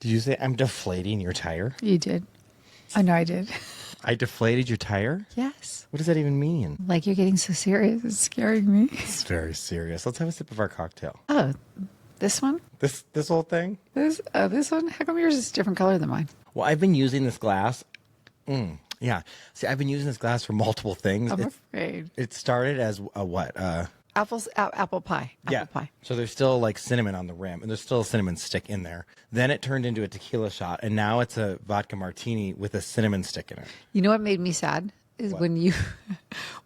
Did you say I'm deflating your tire? You did. I know I did. I deflated your tire? Yes. What does that even mean? Like you're getting so serious. It's scaring me. It's very serious. Let's have a sip of our cocktail. Oh, this one? This whole thing? This one? How come yours is a different color than mine? Well, I've been using this glass. Yeah. See, I've been using this glass for multiple things. I'm afraid. It started as a what? Apple pie. Apple pie. So there's still like cinnamon on the rim, and there's still a cinnamon stick in there. Then it turned into a tequila shot, and now it's a vodka martini with a cinnamon stick in it. You know what made me sad is when you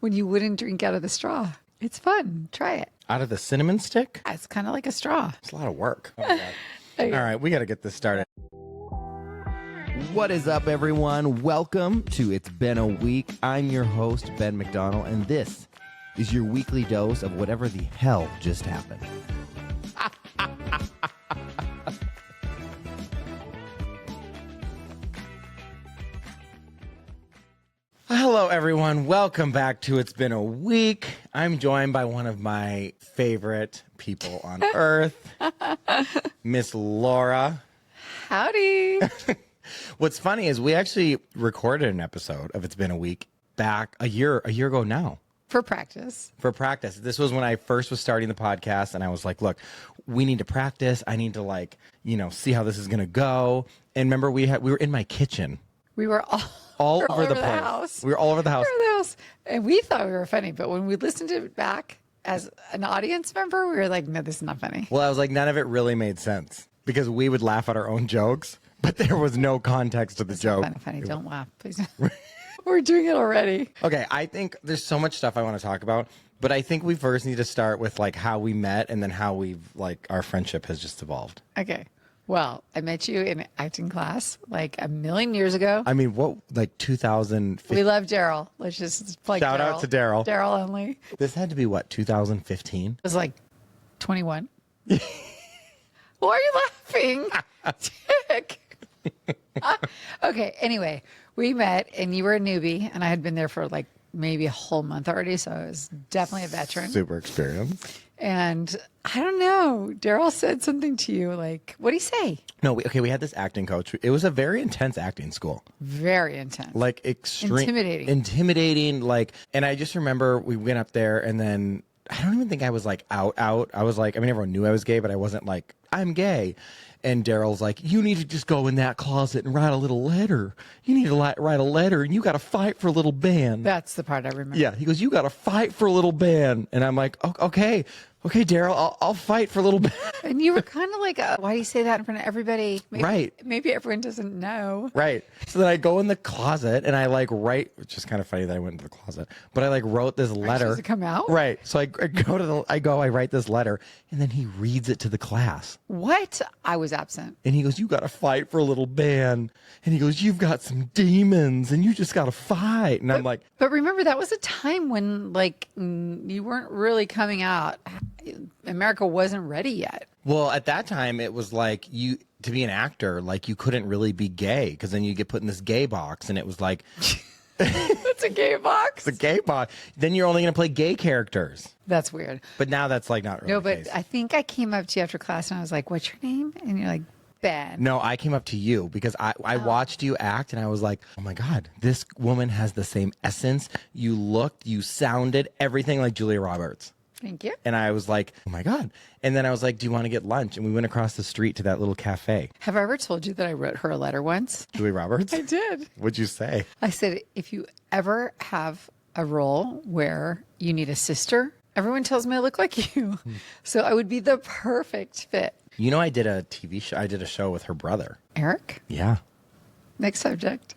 wouldn't drink out of the straw. It's fun. Try it. Out of the cinnamon stick? It's kind of like a straw. It's a lot of work. Oh my God. All right, we got to get this started. What is up, everyone? Welcome to It's Been a Week. I'm your host, Ben McDonald, and this is your weekly dose of whatever the hell just happened. Hello, everyone. Welcome back to It's Been a Week. I'm joined by one of my favorite people on earth, Miss Laura. Howdy. What's funny is we actually recorded an episode of It's Been a Week back a year ago now. For practice. This was when I first was starting the podcast, and I was like, look, we need to practice. I need to see how this is going to go. And remember, we were in my kitchen. We were all over the place. House. We were all over the house. All over the house. And we thought we were funny, but when we listened to it back as an audience member, we were like, no, this is not funny. Well, I was like, none of it really made sense because we would laugh at our own jokes, but there was no context to the joke. Funny. Don't laugh, please. We're doing it already. Okay, I think there's so much stuff I want to talk about, but I think we first need to start with like how we met and then how our friendship has just evolved. Okay. Well, I met you in acting class like a million years ago. I mean, what, like 2015? We love Darrell. Let's just plug Shout out to Darrell. Darrell only. This had to be what, 2015? It was like 21. Why are you laughing? Dick. Okay, anyway, we met and you were a newbie and I had been there for like maybe a whole month already, so I was definitely a veteran. Super experienced. And I don't know, Darrell said something to you, like, what did he say? No, we had this acting coach. It was a very intense acting school. Very intense. Like extreme. Intimidating, and I just remember we went up there and then I don't even think I was like out. I was like, I mean, everyone knew I was gay, but I wasn't like, I'm gay. And Darrell's like, you need to just go in that closet and write a little letter. You need to write a letter and you got to fight for a little Ben. That's the part I remember. Yeah. He goes, you got to fight for a little Ben. And I'm like, okay, Darrell, I'll fight for a little Ben. And you were kind of like, why do you say that in front of everybody? Right. Maybe everyone doesn't know. Right. So then I go in the closet and I write, which is kind of funny that I went into the closet, but I wrote this letter. Does it come out? Right. So I write this letter and then he reads it to the class. What? I was absent. And he goes, you got to fight for a little Ben. And he goes, you've got some demons and you just got to fight. And I'm like. But remember, that was a time when you weren't really coming out. America wasn't ready yet. Well, at that time, it was like to be an actor, like you couldn't really be gay because then you get put in this gay box and it was like. It's a gay box. It's a gay box. Then you're only going to play gay characters. That's weird. But now that's like not really No, the but case. I think I came up to you after class and I was like, what's your name? And you're like, Ben. No, I came up to you because I watched you act and I was like, oh my God, this woman has the same essence. You looked, you sounded, everything like Julia Roberts. Thank you. And I was like, oh my God. And then I was like, do you want to get lunch? And we went across the street to that little cafe. Have I ever told you that I wrote her a letter once? Julia Roberts? I did. What'd you say? I said, if you ever have a role where you need a sister, everyone tells me I look like you. So I would be the perfect fit. You know, I did a TV show. I did a show with her brother. Eric? Yeah. Next subject.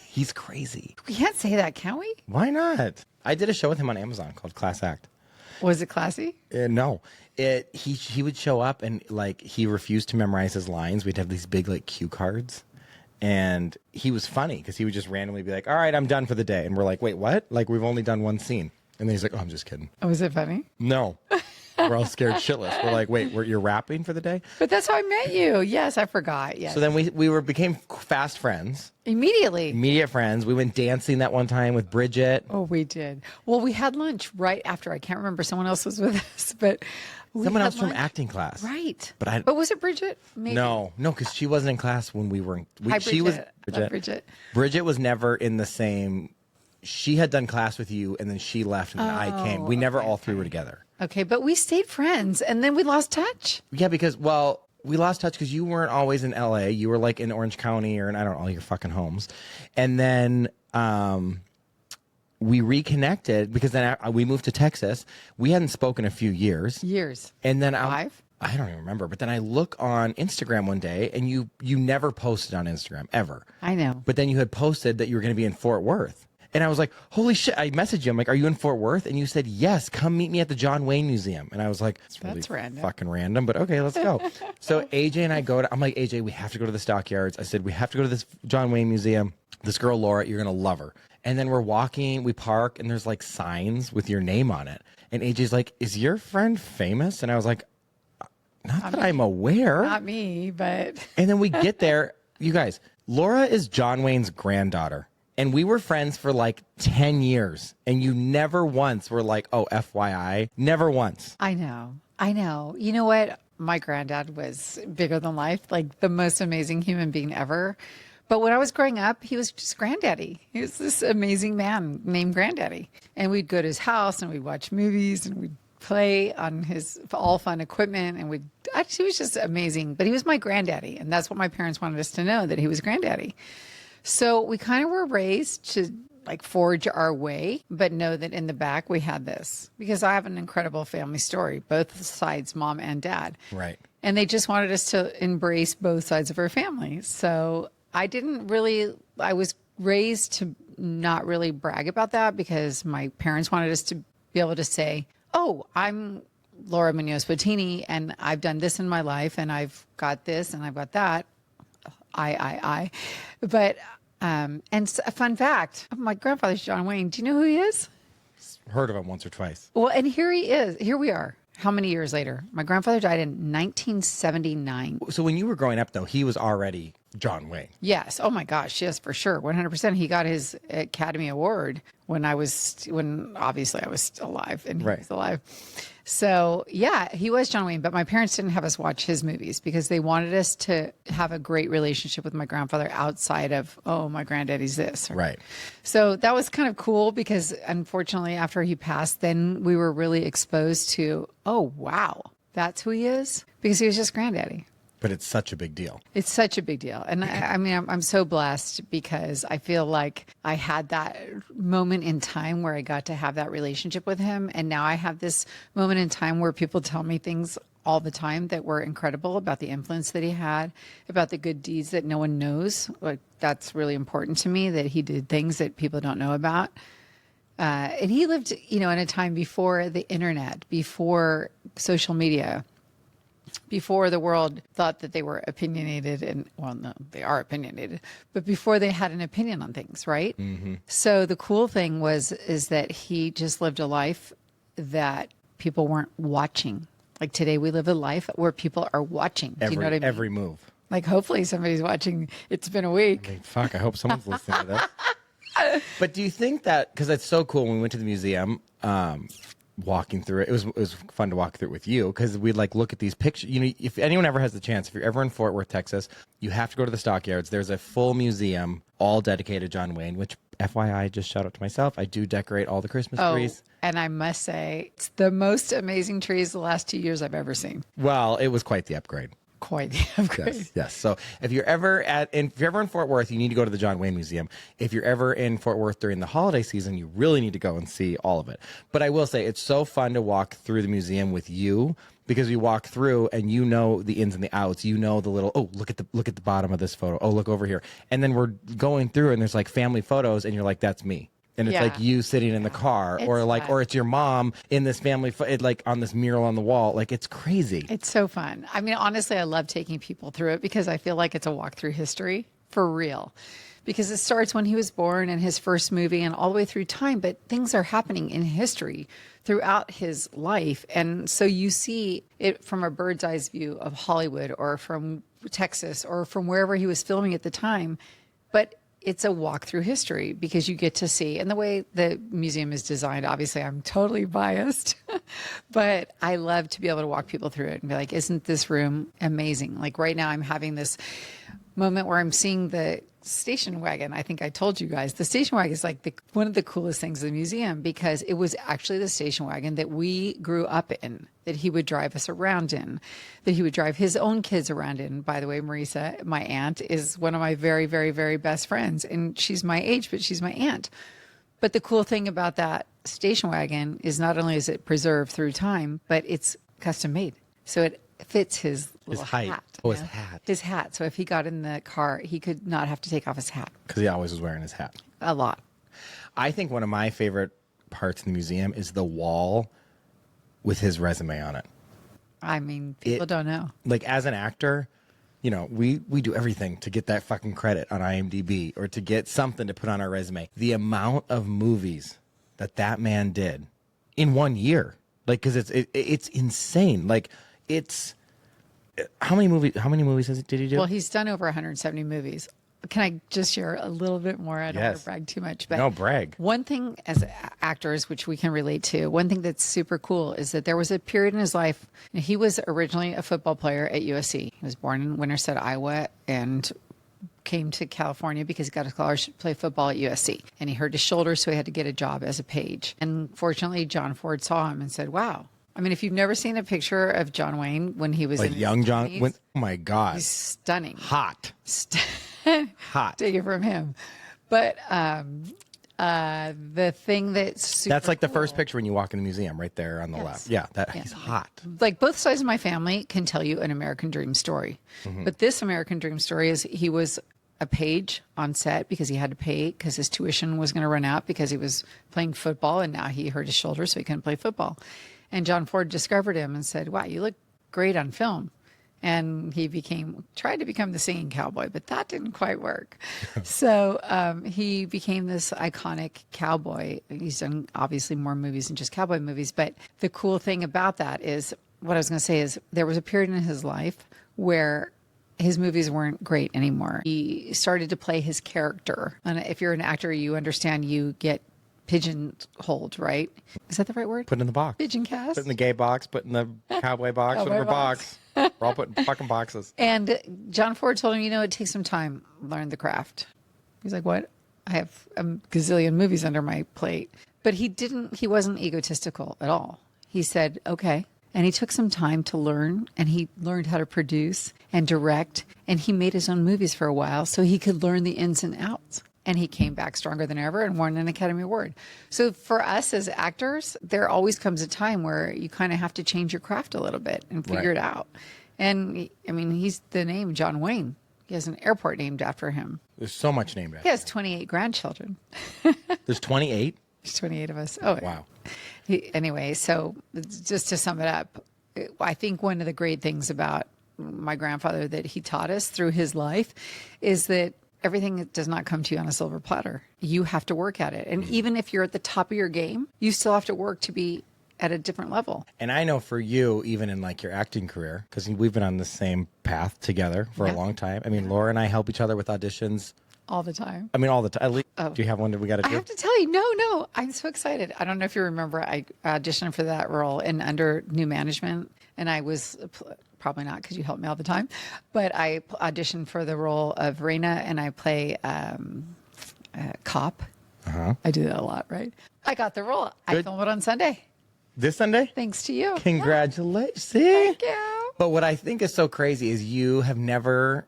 He's crazy. We can't say that, can we? Why not? I did a show with him on Amazon called Class Act. Was it classy? No. He would show up and he refused to memorize his lines. We'd have these big cue cards. And he was funny because he would just randomly be like, all right, I'm done for the day. And we're like, wait, what? Like, we've only done one scene. And then he's like, oh, I'm just kidding. Oh, was it funny? No. We're all scared shitless. We're like, wait, you're rapping for the day? But that's how I met you. Yes, I forgot. Yes. So then we became fast friends. Immediately. Immediate friends. We went dancing that one time with Bridget. Oh, we did. Well, we had lunch right after. I can't remember. Someone else was with us. But Someone had else from lunch. acting class. Right. But was it Bridget? Maybe. No, because she wasn't in class when we were. Hi, She was Bridget. Love Bridget. Bridget was never in the same. She had done class with you, and then she left, and then I came. We never all three were together. Okay, but we stayed friends, and then we lost touch. Yeah, because we lost touch because you weren't always in L.A. You were like in Orange County or in I don't know all your fucking homes, and then we reconnected because then we moved to Texas. We hadn't spoken a few years. And then 5? I don't even remember. But then I look on Instagram one day, and you never posted on Instagram ever. I know. But then you had posted that you were going to be in Fort Worth. And I was like, holy shit. I messaged you. I'm like, are you in Fort Worth? And you said, yes, come meet me at the John Wayne Museum. And I was like, That's random. Fucking random, but okay, let's go. So AJ and I I'm like, AJ, we have to go to the stockyards. I said, we have to go to this John Wayne Museum. This girl, Laura, you're going to love her. And then we're walking, we park, and there's like signs with your name on it. And AJ's like, is your friend famous? And I was like, not that I'm aware. Not me, but. And then we get there. You guys, Laura is John Wayne's granddaughter. And we were friends for like 10 years. And you never once were like, oh, FYI. Never once. I know. You know what? My granddad was bigger than life, like the most amazing human being ever. But when I was growing up, he was just Granddaddy. He was this amazing man named Granddaddy. And we'd go to his house and we'd watch movies and we'd play on his all fun equipment. And he was just amazing. But he was my granddaddy. And that's what my parents wanted us to know, that he was Granddaddy. So we kind of were raised to like forge our way, but know that in the back we had this, because I have an incredible family story, both sides, mom and dad. Right. And they just wanted us to embrace both sides of our family. So I was raised to not really brag about that, because my parents wanted us to be able to say, oh, I'm Laura Munoz-Bottini and I've done this in my life and I've got this and I've got that. But, and a fun fact, my grandfather's John Wayne. Do you know who he is? Heard of him once or twice. Well, and here he is. Here we are. How many years later? My grandfather died in 1979. So when you were growing up, though, he was already John Wayne. Yes. Oh my gosh. Yes, for sure. 100%. He got his Academy Award when obviously I was still alive and he was alive. So yeah, he was John Wayne, but my parents didn't have us watch his movies because they wanted us to have a great relationship with my grandfather outside of, oh, my granddaddy's this. Right. So that was kind of cool because unfortunately after he passed, then we were really exposed to, oh, wow, that's who he is, because he was just granddaddy. But it's such a big deal. It's such a big deal. And I mean, I'm so blessed because I feel like I had that moment in time where I got to have that relationship with him. And now I have this moment in time where people tell me things all the time that were incredible about the influence that he had, about the good deeds that no one knows. Like, that's really important to me, that he did things that people don't know about. And he lived, in a time before the internet, before social media, before the world thought that they were opinionated, and well, no, they are opinionated, but before they had an opinion on things, right? Mm-hmm. So the cool thing is that he just lived a life that people weren't watching. Like today, we live a life where people are watching. Do you know what I mean? Every move. Like hopefully somebody's watching. It's been a week. I mean, fuck, I hope someone's listening to this. But do you think that, because it's so cool when we went to the museum, walking through it. It was fun to walk through it with you because we'd like look at these pictures. If anyone ever has the chance, if you're ever in Fort Worth, Texas, you have to go to the stockyards. There's a full museum all dedicated to John Wayne, which FYI, just shout out to myself. I do decorate all the Christmas trees. And I must say, it's the most amazing trees the last 2 years I've ever seen. Well, it was quite the upgrade. Quite the upgrade. Yes. So if you're ever in Fort Worth, you need to go to the John Wayne Museum. If you're ever in Fort Worth during the holiday season, you really need to go and see all of it. But I will say it's so fun to walk through the museum with you, because you walk through and you know the ins and the outs. You know the little, oh, look at the bottom of this photo. Oh, look over here. And then we're going through and there's like family photos and you're like, that's me. And it's like you sitting in the car, or it's your mom in this family, like on this mural on the wall. Like, it's crazy. It's so fun. I mean, honestly, I love taking people through it because I feel like it's a walk through history for real. Because it starts when he was born and his first movie and all the way through time, but things are happening in history throughout his life. And so you see it from a bird's eye view of Hollywood or from Texas or from wherever he was filming at the time. But it's a walk through history because you get to see, and the way the museum is designed, obviously I'm totally biased, but I love to be able to walk people through it and be like, isn't this room amazing? Like right now I'm having this moment where I'm seeing the station wagon. I think I told you guys the station wagon is like one of the coolest things in the museum because it was actually the station wagon that we grew up in, that he would drive us around in, that he would drive his own kids around in. By the way, Marisa, my aunt, is one of my very, very, very best friends, and she's my age, but she's my aunt. But the cool thing about that station wagon is not only is it preserved through time, but it's custom made. So it fits his little height. hat. Oh, his hat. His hat. So if he got in the car, he could not have to take off his hat. Because he always was wearing his hat. A lot. I think one of my favorite parts in the museum is the wall with his resume on it. I mean, people don't know. Like, as an actor, you know, we do everything to get that fucking credit on IMDb or to get something to put on our resume. The amount of movies that man did in 1 year, like, because it's insane. Like, it's how many movies did he do? Well, he's done over 170 movies. Can I just share a little bit more? I don't want to brag too much, but no, brag. One thing as actors, which we can relate to, one thing that's super cool is that there was a period in his life. He was originally a football player at USC. He was born in Winterset, Iowa, and came to California because he got a scholarship to play football at USC. And he hurt his shoulder, so he had to get a job as a page. And fortunately, John Ford saw him and said, wow. I mean, if you've never seen a picture of John Wayne when he was like in young John, 20s, oh my God. he's stunning. Hot. Hot. Take it from him. But the thing that's super That's like the cool, first picture when you walk in the museum right there on the left. Yeah, he's hot. like both sides of my family can tell you an American Dream story. But this American Dream story is he was a page on set because he had to pay because his tuition was going to run out because he was playing football and now he hurt his shoulder so he couldn't play football. And John Ford discovered him and said, wow, you look great on film. And he tried to become the singing cowboy, but that didn't quite work. So he became this iconic cowboy. He's done obviously more movies than just cowboy movies. But the cool thing about that is, what I was going to say is there was a period in his life where his movies weren't great anymore. He started to play his character. And if you're an actor, you understand you get pigeonholed, right? Is that the right word? Put in the box. Pigeon cast? Put in the gay box, put in the cowboy box, whatever box. We're all putting fucking boxes. And John Ford told him, you know, it takes some time to learn the craft. He's like, what? I have a gazillion movies under my plate. But he wasn't egotistical at all. He said, okay. And he took some time to learn, and he learned how to produce and direct, and he made his own movies for a while so he could learn the ins and outs. And he came back stronger than ever and won an Academy Award. So for us as actors, there always comes a time where you kind of have to change your craft a little bit and figure it out. And I mean, he's the name John Wayne. He has an airport named after him. There's so much named after He has 28 grandchildren. There's 28? There's 28 of us. Oh, wow. Anyway, so just to sum it up, I think one of the great things about my grandfather that he taught us through his life is that everything does not come to you on a silver platter. You have to work at it. And even if you're at the top of your game, you still have to work to be at a different level. And I know for you, even in like your acting career, because we've been on the same path together for a long time. I mean, Laura and I help each other with auditions. All the time. I mean, all the time. At least, do you have one that we got to do? I have to tell you, no. I'm so excited. I don't know if you remember, I auditioned for that role in Under New Management. And I was... probably not because you help me all the time, but I auditioned for the role of Raina and I play cop. I do that a lot, right? I got the role. I filmed it on Sunday. This Sunday? Thanks to you. Congratulations. Yeah. Thank you. But what I think is so crazy is you have never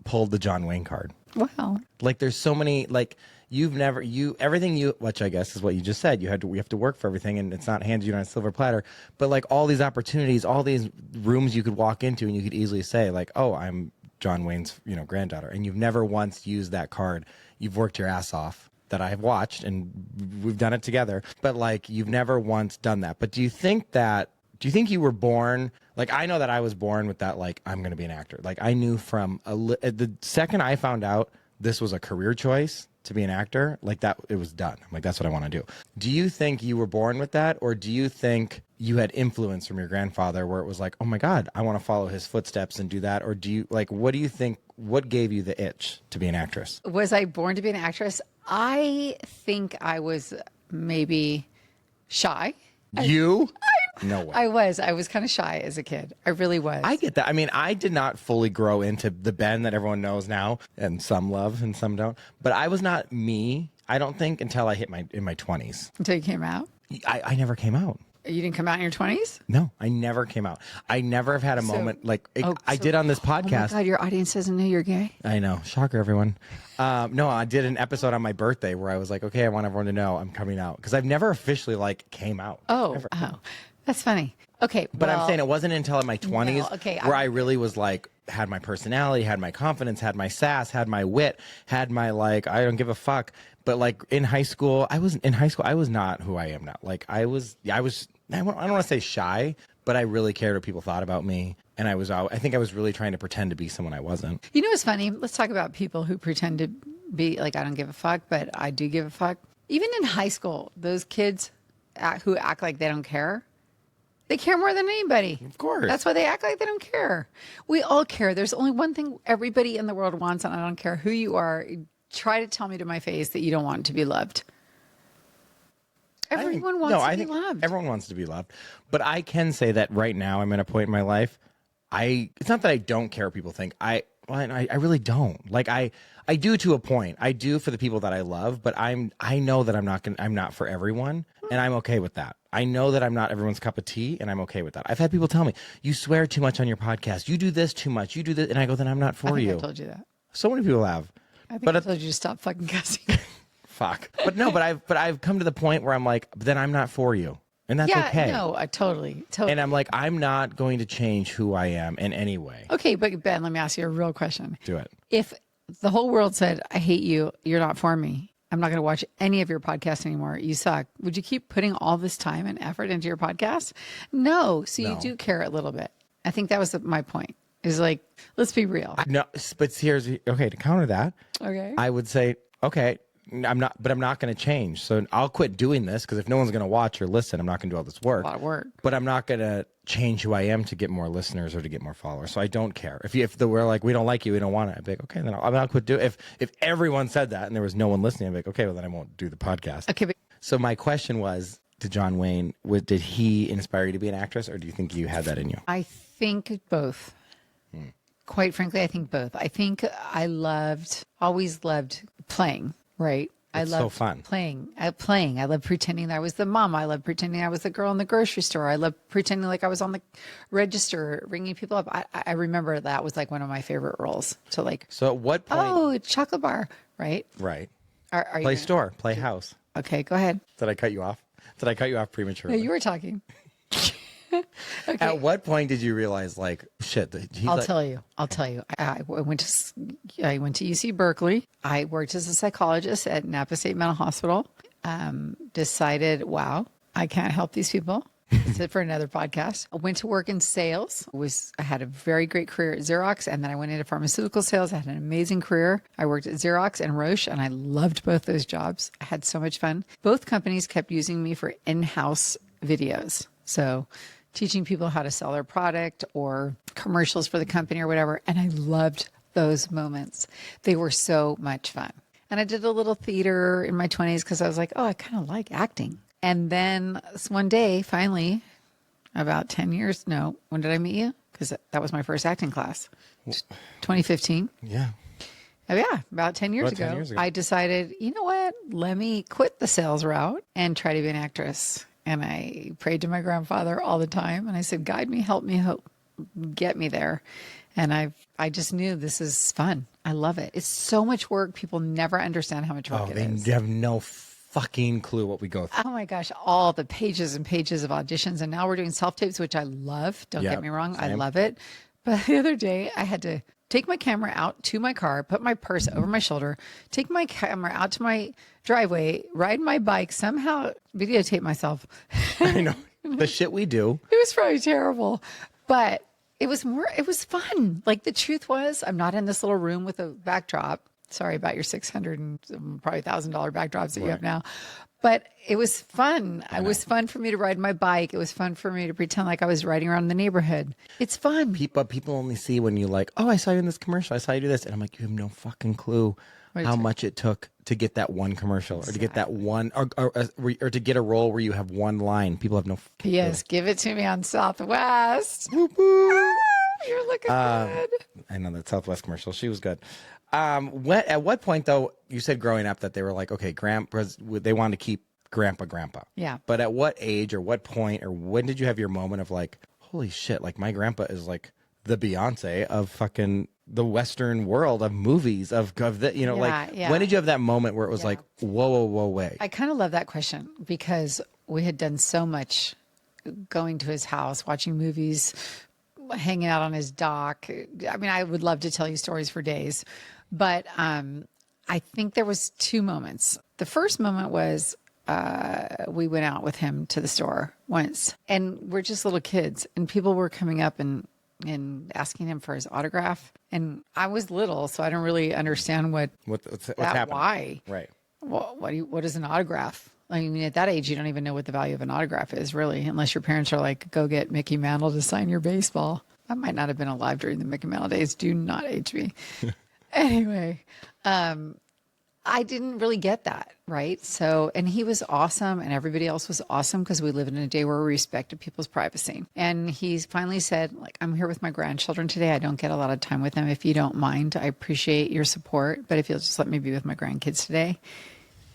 pulled the John Wayne card. Wow. Like there's so many, like everything you, which I guess is what you just said, we have to work for everything and it's not handed you on a silver platter, but like all these opportunities, all these rooms you could walk into and you could easily say like, oh, I'm John Wayne's, granddaughter. And you've never once used that card. You've worked your ass off that I've watched and we've done it together, but like you've never once done that. But do you think you were born, like I know that I was born with that, like I'm going to be an actor. Like I knew from the second I found out this was a career choice to be an actor, like that, it was done. I'm like, that's what I want to do. Do you think you were born with that? Or do you think you had influence from your grandfather where it was like, oh my God, I want to follow his footsteps and do that? Or do you like, what do you think, what gave you the itch to be an actress? Was I born to be an actress? I think I was maybe shy. You? No way. I was kind of shy as a kid. I really was. I get that. I mean, I did not fully grow into the Ben that everyone knows now, and some love and some don't. But I was not me, I don't think, until I hit in my 20s. Until you came out? I never came out. You didn't come out in your 20s? No, I never came out. I never have had a moment like I did on this podcast. Oh my God, your audience doesn't know you're gay? I know. Shocker, everyone. No, I did an episode on my birthday where I was like, okay, I want everyone to know I'm coming out. Because I've never officially like came out. Oh, that's funny. Okay. But I'm saying it wasn't until in my 20s where I really was like, had my personality, had my confidence, had my sass, had my wit, had my like, I don't give a fuck. But like in high school, I was not who I am now. Like I don't want to say shy, but I really cared what people thought about me. And I think I was really trying to pretend to be someone I wasn't. You know what's funny? Let's talk about people who pretend to be like, I don't give a fuck, but I do give a fuck. Even in high school, those kids who act like they don't care, they care more than anybody. Of course. That's why they act like they don't care. We all care. There's only one thing everybody in the world wants, and I don't care who you are. Try to tell me to my face that you don't want to be loved. Everyone wants to be loved. Everyone wants to be loved. But I can say that right now I'm at a point in my life. It's not that I don't care what people think. I really don't. Like I do to a point. I do for the people that I love, but I know that I'm not for everyone, and I'm okay with that. I know that I'm not everyone's cup of tea, and I'm okay with that. I've had people tell me, you swear too much on your podcast. You do this too much. You do this. And I go, then I'm not for you. I told you that. So many people have. I think I told you to stop fucking cussing. Fuck. But I've come to the point where I'm like, then I'm not for you. And that's okay. No, totally. And I'm like, I'm not going to change who I am in any way. Okay, but Ben, let me ask you a real question. Do it. If the whole world said, I hate you, you're not for me, I'm not going to watch any of your podcasts anymore, you suck, would you keep putting all this time and effort into your podcast? No. So you do care a little bit. I think that was my point. Is like, let's be real. No, but to counter that, okay, I would say, okay, I'm not going to change. So I'll quit doing this because if no one's going to watch or listen, I'm not going to do all this work. A lot of work. But I'm not going to change who I am to get more listeners or to get more followers. So I don't care. If we're like, we don't like you, we don't want it, I'd be like, okay, then I'll quit doing it. If everyone said that and there was no one listening, I'd be like, okay, well, then I won't do the podcast. Okay. So my question was to John Wayne, did he inspire you to be an actress, or do you think you had that in you? I think both. Quite frankly, I think both. I think I always loved playing, right? It's so fun. Playing. I love pretending that I was the mom. I love pretending I was the girl in the grocery store. I love pretending like I was on the register ringing people up. I remember that was like one of my favorite roles. So like, so at what point? Oh, it's chocolate bar, right? Right. Are play store, play house. Okay, go ahead. Did I cut you off? Did I cut you off prematurely? No, you were talking. Okay. At what point did you realize, like, shit? I'll tell you. I went to UC Berkeley. I worked as a psychologist at Napa State Mental Hospital. Decided, wow, I can't help these people. That's it for another podcast. I went to work in sales. I had a very great career at Xerox, and then I went into pharmaceutical sales. I had an amazing career. I worked at Xerox and Roche, and I loved both those jobs. I had so much fun. Both companies kept using me for in-house videos. So teaching people how to sell their product or commercials for the company or whatever. And I loved those moments. They were so much fun. And I did a little theater in my 20s because I was like, oh, I kind of like acting. And then one day, finally, about 10 years, no, when did I meet you? Because that was my first acting class, 2015. Yeah. Oh, yeah, about 10 years ago, I decided, you know what? Let me quit the sales route and try to be an actress. And I prayed to my grandfather all the time. And I said, guide me, help me, get me there. And I just knew this is fun. I love it. It's so much work. People never understand how much work it is. They have no fucking clue what we go through. Oh my gosh, all the pages and pages of auditions. And now we're doing self-tapes, which I love. Don't get me wrong. Same. I love it. But the other day I had to take my camera out to my car, put my purse over my shoulder, take my camera out to my driveway, ride my bike, somehow videotape myself. I know. The shit we do. It was probably terrible. But it was fun. Like the truth was, I'm not in this little room with a backdrop. Sorry about your $600 and probably $1,000 backdrops that you have now. But it was fun. It was fun for me to ride my bike. It was fun for me to pretend like I was riding around the neighborhood. It's fun. People only see when you like, oh, I saw you in this commercial. I saw you do this. And I'm like, you have no fucking clue how much it took to get that one commercial or to get that one or to get a role where you have one line. People have no fucking Yes, clue. give it to me on Southwest. Whoop, whoop. You're looking good. I know that Southwest commercial. She was good. At what point, though, you said growing up that they were like, okay, they wanted to keep grandpa. Yeah. But at what age or what point or when did you have your moment of like, holy shit, like my grandpa is like the Beyonce of fucking the Western world of movies of the, you know, when did you have that moment where it was like, whoa, wait? I kind of love that question because we had done so much going to his house, watching movies, hanging out on his dock. I mean, I would love to tell you stories for days, but I think there was two moments. The first moment was we went out with him to the store once, and we're just little kids, and people were coming up and asking him for his autograph. And I was little, so I don't really understand what's happening. Why? Right. Well, what is an autograph? I mean, at that age, you don't even know what the value of an autograph is, really, unless your parents are like, go get Mickey Mantle to sign your baseball. I might not have been alive during the Mickey Mantle days. Do not age me. Anyway, I didn't really get that, right? So, and he was awesome, and everybody else was awesome because we live in a day where we respected people's privacy. And he finally said, like, I'm here with my grandchildren today. I don't get a lot of time with them. If you don't mind, I appreciate your support, but if you'll just let me be with my grandkids today.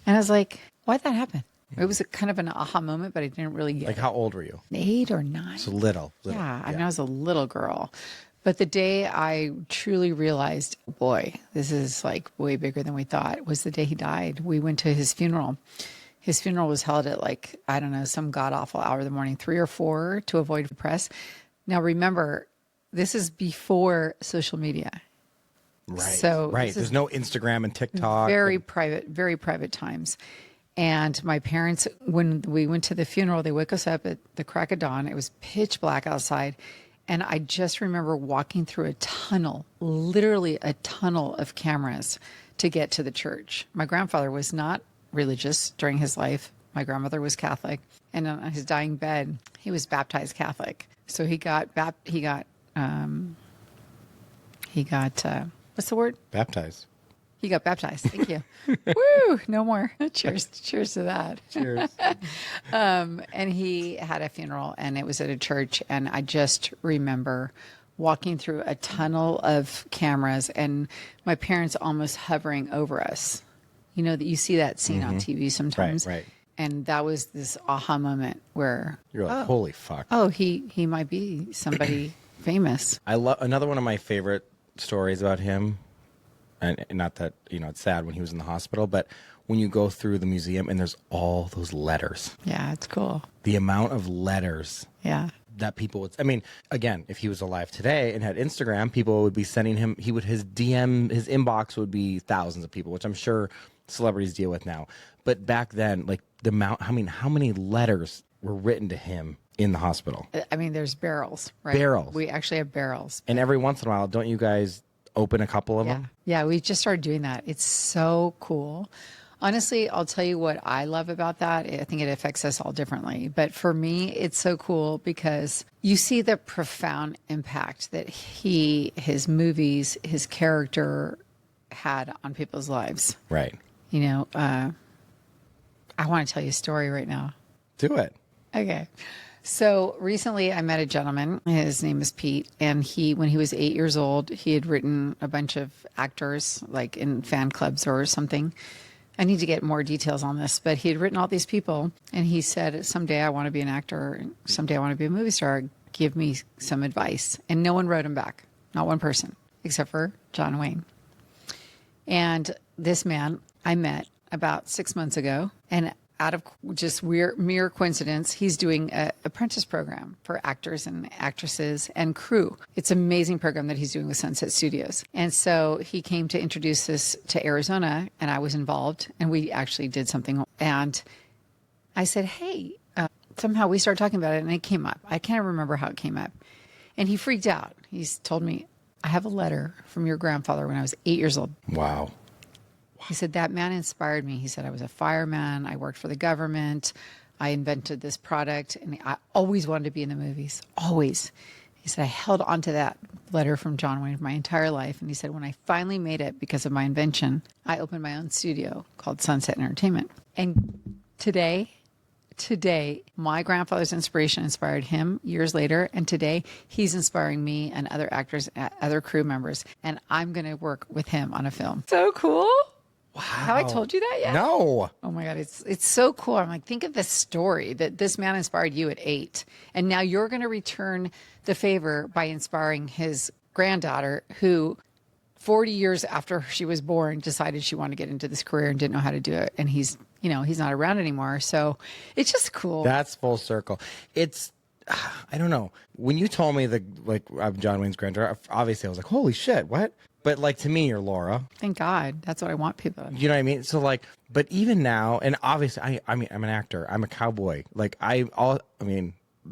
And I was like, why'd that happen? It was a kind of an aha moment, but I didn't really get Like, it. how old were you? 8 or 9. So little. Yeah, I mean, I was a little girl. But the day I truly realized, boy, this is like way bigger than we thought, was the day he died. We went to his funeral. His funeral was held at like, I don't know, some god-awful hour of the morning, 3 or 4, to avoid the press. Now, remember, this is before social media. Right. So right. There's no Instagram and TikTok. Very private times. And my parents, when we went to the funeral, they woke us up at the crack of dawn. It was pitch black outside. And I just remember walking through a tunnel, literally a tunnel of cameras to get to the church. My grandfather was not religious during his life. My grandmother was Catholic. And on his dying bed, he was baptized Catholic. So he got what's the word? Baptized. He got baptized. Thank you. Woo! No more. Cheers. Cheers to that. Cheers. And he had a funeral, and it was at a church. And I just remember walking through a tunnel of cameras and my parents almost hovering over us. You know, that you see that scene on TV sometimes. Right. And that was this aha moment where You're like, holy fuck. oh, he might be somebody famous. I love another one of my favorite stories about him. And not that, you know, it's sad when he was in the hospital, but when you go through the museum and there's all those letters. Yeah, it's cool. The amount of letters Yeah. that people would, I mean, again, if he was alive today and had Instagram, people would be sending him, his inbox would be thousands of people, which I'm sure celebrities deal with now. But back then, like the amount, I mean, how many letters were written to him in the hospital? I mean, there's barrels, right? Barrels. We actually have barrels. And every once in a while, don't you guys open a couple of them? Yeah, we just started doing that. It's so cool. Honestly, I'll tell you what I love about that. I think it affects us all differently. But for me, it's so cool because you see the profound impact that his movies, his character had on people's lives. Right. You know, I want to tell you a story right now. Do it. Okay. So recently I met a gentleman, his name is Pete, and when he was 8 years old, he had written a bunch of actors like in fan clubs or something. I need to get more details on this, but he had written all these people and he said, someday I want to be an actor. Someday I want to be a movie star. Give me some advice. And no one wrote him back. Not one person, except for John Wayne. And this man I met about 6 months ago, and out of just mere coincidence, he's doing an apprentice program for actors and actresses and crew. It's an amazing program that he's doing with Sunset Studios. And so he came to introduce this to Arizona, and I was involved, and we actually did something. And I said, hey, somehow we started talking about it, and it came up. I can't remember how it came up. And he freaked out. He's told me, I have a letter from your grandfather when I was 8 years old. Wow. He said, that man inspired me. He said, I was a fireman. I worked for the government. I invented this product. And I always wanted to be in the movies. Always. He said, I held on to that letter from John Wayne my entire life. And he said, when I finally made it because of my invention, I opened my own studio called Sunset Entertainment. And today, my grandfather's inspiration inspired him years later. And today he's inspiring me and other actors, other crew members. And I'm going to work with him on a film. So cool. Wow. Have I told you that yet? No. Oh my God. It's so cool. I'm like, think of this story that this man inspired you at 8. And now you're going to return the favor by inspiring his granddaughter, who 40 years after she was born decided she wanted to get into this career and didn't know how to do it. And he's not around anymore. So it's just cool. That's full circle. It's, I don't know. When you told me I'm John Wayne's granddaughter, obviously I was like, holy shit, what? But like, to me, you're Laura. Thank God. That's what I want people to. You know what I mean? So like, but even now, and obviously I mean, I'm an actor. I'm a cowboy. Like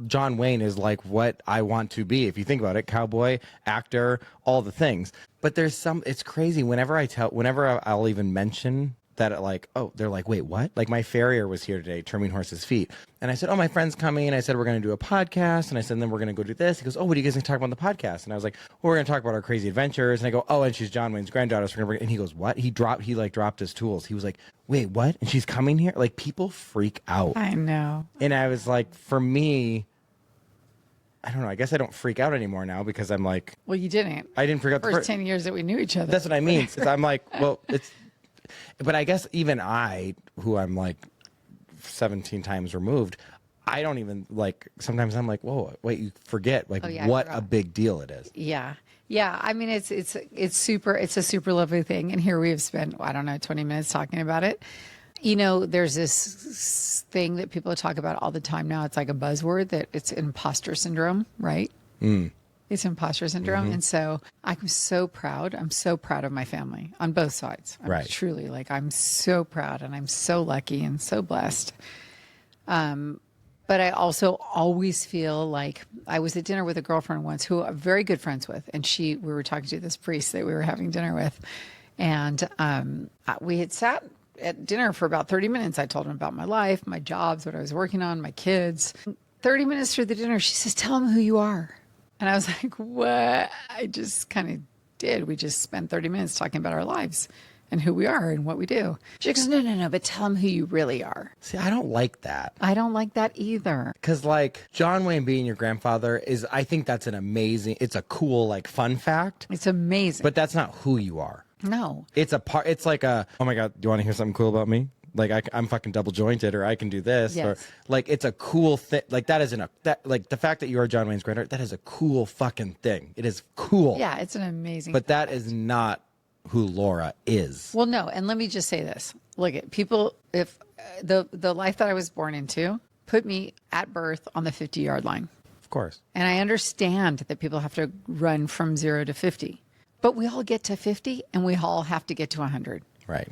John Wayne is like what I want to be. If you think about it, cowboy, actor, all the things. But it's crazy. Whenever I'll even mention that, like, oh, they're like, wait, what? Like, my farrier was here today, trimming horses' feet. And I said, oh, my friend's coming. And I said, we're going to do a podcast. And I said, and then we're going to go do this. He goes, oh, what are you guys going to talk about on the podcast? And I was like, well, we're going to talk about our crazy adventures. And I go, oh, and she's John Wayne's granddaughter. So we're going to and he goes, what? He dropped his tools. He was like, wait, what? And she's coming here? Like, people freak out. I know. And I was like, for me, I don't know. I guess I don't freak out anymore now because I'm like, well, you didn't. I didn't freak out the first 10 years that we knew each other. That's what I mean. I'm like, well, but I guess even who I'm like 17 times removed, I don't even like, sometimes I'm like, whoa, wait, you forget what a big deal it is. Yeah. Yeah. I mean, it's a super lovely thing. And here we have spent, I don't know, 20 minutes talking about it. You know, there's this thing that people talk about all the time now. It's like a buzzword that it's imposter syndrome, right? Mm. It's imposter syndrome. Mm-hmm. And so I'm so proud. I'm so proud of my family on both sides. I'm truly I'm so proud and I'm so lucky and so blessed. But I also always feel like I was at dinner with a girlfriend once who I'm very good friends with. And we were talking to this priest that we were having dinner with. And we had sat at dinner for about 30 minutes. I told him about my life, my jobs, what I was working on, my kids. 30 minutes through the dinner, she says, tell him who you are. And I was like, what? I just kind of did. We just spent 30 minutes talking about our lives and who we are and what we do. She goes, no, but tell him who you really are. See, I don't like that. I don't like that either. Because like John Wayne being your grandfather I think that's it's a cool, fun fact. It's amazing. But that's not who you are. No. It's it's like oh my God, do you want to hear something cool about me? Like I'm fucking double jointed, or I can do this, yes. Or it's a cool thing. Like that isn't the fact that you are John Wayne's granddaughter. That is a cool fucking thing. It is cool. Yeah, it's an amazing. But that is not who Laura is. Well, no, and let me just say this: look at people. If the life that I was born into put me at birth on the 50-yard line, of course, and I understand that people have to run from 0 to 50, but we all get to 50, and we all have to get to 100. Right.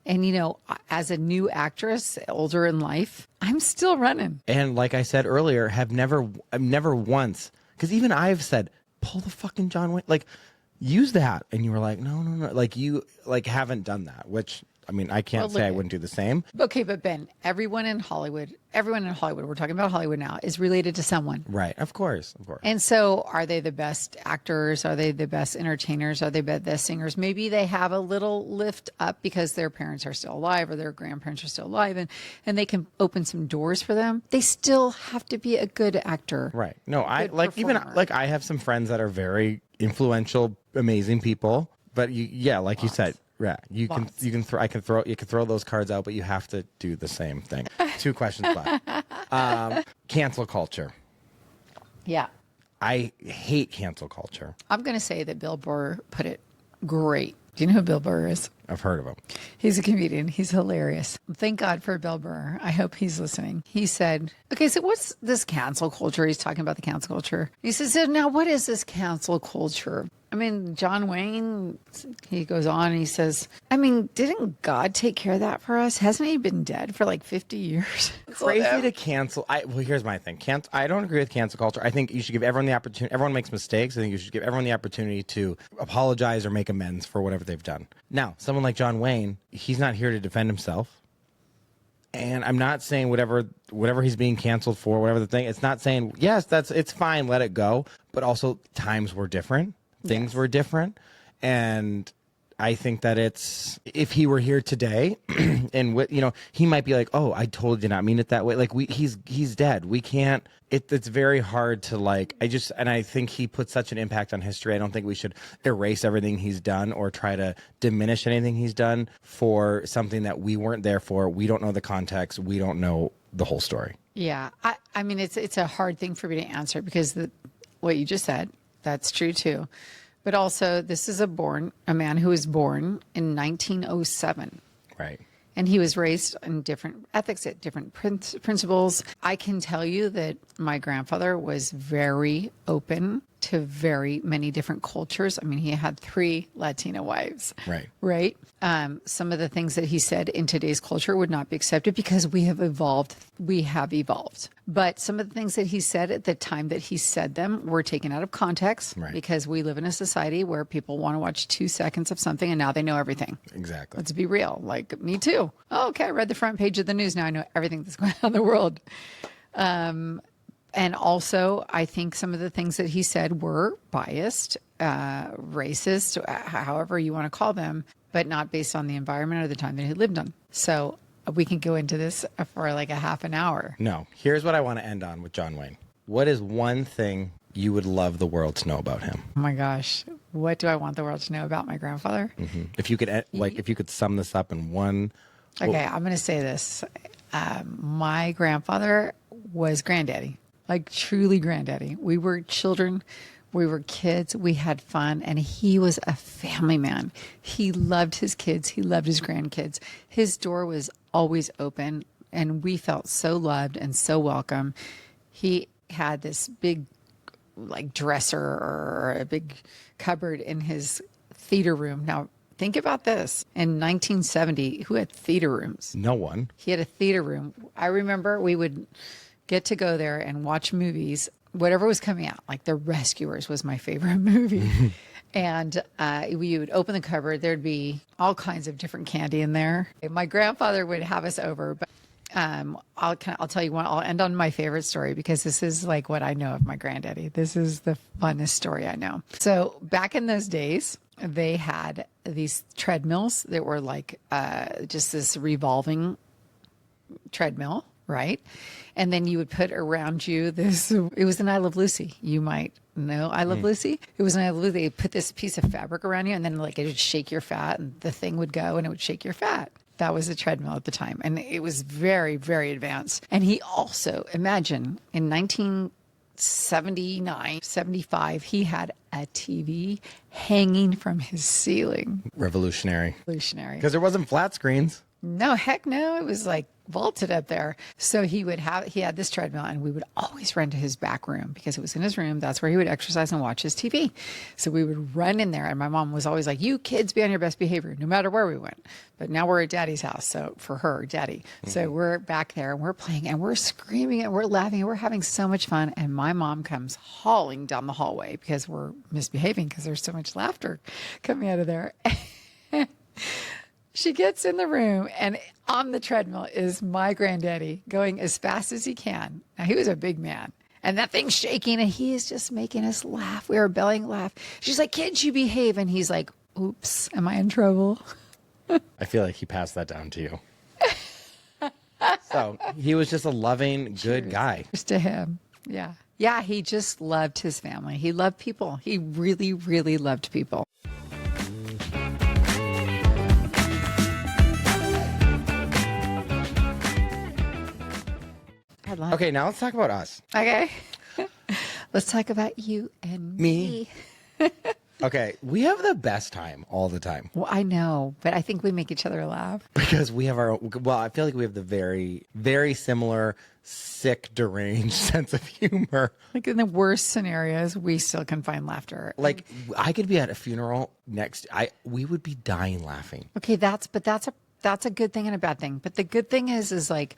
And, as a new actress, older in life, I'm still running. And like I said earlier, I've never once, because even I've said, pull the fucking John Wayne, use that. And you were like, no. You haven't done that, which, I mean, I can't say I wouldn't do the same. Okay, but Ben, everyone in Hollywood, we're talking about Hollywood now, is related to someone. Right, of course. And so are they the best actors? Are they the best entertainers? Are they the best singers? Maybe they have a little lift up because their parents are still alive or their grandparents are still alive and they can open some doors for them. They still have to be a good actor. Right. No, I have some friends that are very influential, amazing people, but you said, yeah, you can throw those cards out, but you have to do the same thing. 2 questions left. Cancel culture. Yeah. I hate cancel culture. I'm going to say that Bill Burr put it great. Do you know who Bill Burr is? I've heard of him. He's a comedian. He's hilarious. Thank God for Bill Burr. I hope he's listening. He said, okay, so what's this cancel culture? He's talking about the cancel culture. He says, so now what is this cancel culture? I mean, John Wayne, he goes on and he says, I mean, didn't God take care of that for us? Hasn't he been dead for 50 years? Crazy to cancel. Well, here's my thing. I don't agree with cancel culture. I think you should give everyone the opportunity. Everyone makes mistakes. I think you should give everyone the opportunity to apologize or make amends for whatever they've done. Now, someone someone like John Wayne, he's not here to defend himself. And I'm not saying whatever he's being canceled for, whatever the thing, it's not saying, yes, it's fine, let it go. But also times were different. Things were different. And I think that if he were here today and he might be like, oh, I totally did not mean it that way. Like he's dead. We can't, it's very hard to and I think he put such an impact on history. I don't think we should erase everything he's done or try to diminish anything he's done for something that we weren't there for. We don't know the context. We don't know the whole story. Yeah. I mean, it's a hard thing for me to answer because what you just said, that's true too. But also, this is a man who was born in 1907. Right. And he was raised in different ethics, at different principles. I can tell you that my grandfather was very open to very many different cultures. I mean, he had 3 Latina wives. Right. Right. Some of the things that he said in today's culture would not be accepted because we have evolved. We have evolved. But some of the things that he said at the time that he said them were taken out of context because we live in a society where people want to watch 2 seconds of something and now they know everything. Exactly. Let's be real. Like me too. Oh, okay. I read the front page of the news. Now I know everything that's going on in the world. And also, I think some of the things that he said were biased, racist, however you want to call them, but not based on the environment or the time that he lived on. So we can go into this for like a half an hour. No. Here's what I want to end on with John Wayne. What is one thing you would love the world to know about him? Oh my gosh. What do I want the world to know about my grandfather? Mm-hmm. If you could sum this up in one. Okay, I'm going to say this. My grandfather was Granddaddy. Like truly Granddaddy. We were children, we were kids, we had fun, and he was a family man. He loved his kids, he loved his grandkids. His door was always open, and we felt so loved and so welcome. He had this big dresser or a big cupboard in his theater room. Now, think about this. In 1970, who had theater rooms? No one. He had a theater room. I remember we would get to go there and watch movies, whatever was coming out. Like The Rescuers was my favorite movie. And we would open the cupboard. There'd be all kinds of different candy in there. My grandfather would have us over, but I'll tell you what, I'll end on my favorite story because this is like what I know of my granddaddy. This is the funnest story I know. So back in those days, they had these treadmills that were like just this revolving treadmill, right? And then you would put around you it was an I Love Lucy. You might know I Love Lucy. It was an I Love Lucy. They put this piece of fabric around you and then it would shake your fat and the thing would go and it would shake your fat. That was a treadmill at the time. And it was very, very advanced. And he also, imagine, in 1979, 75, he had a TV hanging from his ceiling. Revolutionary. Because there wasn't flat screens. No, heck no. It was like vaulted up there. So he had this treadmill and we would always run to his back room because it was in his room. That's where he would exercise and watch his TV. So we would run in there and my mom was always like, you kids be on your best behavior no matter where we went. But now we're at Daddy's house. So for her, Daddy. So we're back there and we're playing and we're screaming and we're laughing and we're having so much fun. And my mom comes hauling down the hallway because we're misbehaving because there's so much laughter coming out of there. She gets in the room and on the treadmill is my granddaddy going as fast as he can. Now, he was a big man and that thing's shaking and he is just making us laugh. We were bellying laugh. She's like, kids, you behave. And he's like, oops, am I in trouble? I feel like he passed that down to you. So he was just a loving, good guy. Cheers to him. Yeah. Yeah. He just loved his family. He loved people. He really, really loved people. Okay, now let's talk about us. Okay. Let's talk about you and me. Okay, we have the best time all the time. Well, I know, but I think we make each other laugh. Because we have I feel like we have the very, very similar, sick, deranged sense of humor. Like in the worst scenarios, we still can find laughter. Like I could be at a funeral we would be dying laughing. Okay, that's a good thing and a bad thing. But the good thing is like,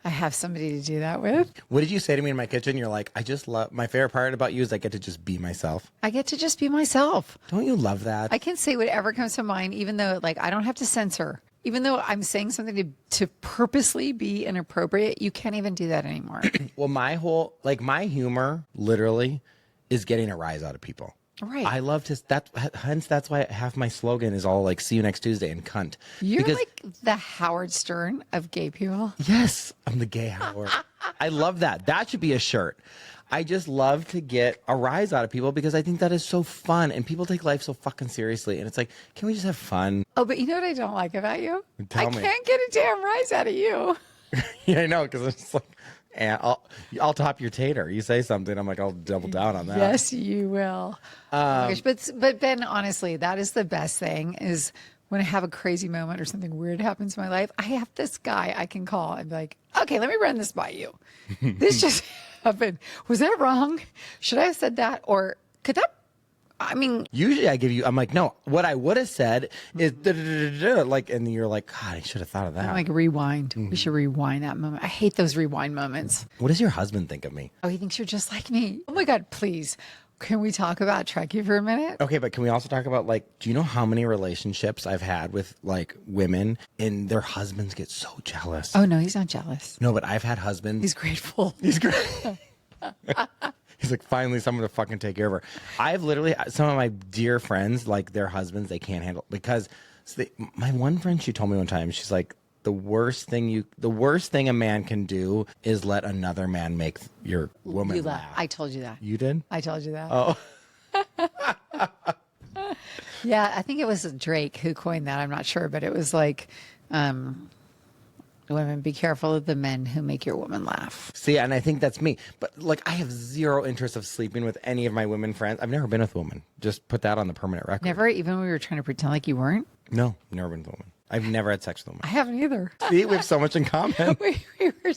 I have somebody to do that with. What did you say to me in my kitchen? You're like, I just love, my favorite part about you is I get to just be myself. I get to just be myself. Don't you love that? I can say whatever comes to mind, even though like I don't have to censor. Even though I'm saying something to purposely be inappropriate, you can't even do that anymore. Well, my humor literally is getting a rise out of people. Right. I love to, hence that's why half my slogan is all like, see you next Tuesday and cunt. You're like the Howard Stern of gay people. Yes, I'm the gay Howard. I love that. That should be a shirt. I just love to get a rise out of people because I think that is so fun and people take life so fucking seriously. And it's like, can we just have fun? Oh, but you know what I don't like about you? Tell me. Can't get a damn rise out of you. Yeah, I know, because it's just like, and I'll top your tater. You say something, I'm like, I'll double down on that. Yes, you will. Oh my gosh. But Ben, honestly, that is the best thing is when I have a crazy moment or something weird happens in my life, I have this guy I can call and be like, okay, let me run this by you. This just happened. Was that wrong? Should I have said that? Or could that, I mean. Usually I'm like, no, what I would have said is like, and you're like, God, I should have thought of that. I'm like, rewind. We should rewind that moment. I hate those rewind moments. What does your husband think of me? Oh, he thinks you're just like me. Oh my God, please. Can we talk about Trekkie for a minute? Okay, but can we also talk about like, do you know how many relationships I've had with like women and their husbands get so jealous? Oh no, he's not jealous. No, but I've had husbands. He's grateful. He's great. He's like, finally someone to fucking take care of her. I've literally, some of my dear friends, like their husbands, they can't handle because my one friend, she told me one time, she's like, the worst thing a man can do is let another man make your woman laugh. I told you that. You did? I told you that. Oh. Yeah, I think it was Drake who coined that. I'm not sure, but it was like, women, be careful of the men who make your woman laugh. See, and I think that's me. But like, I have zero interest of sleeping with any of my women friends. I've never been with a woman. Just put that on the permanent record. Never, even when we were trying to pretend like you weren't? No, never been with a woman. I've never had sex with a woman. I haven't either. See, we have so much in common. we were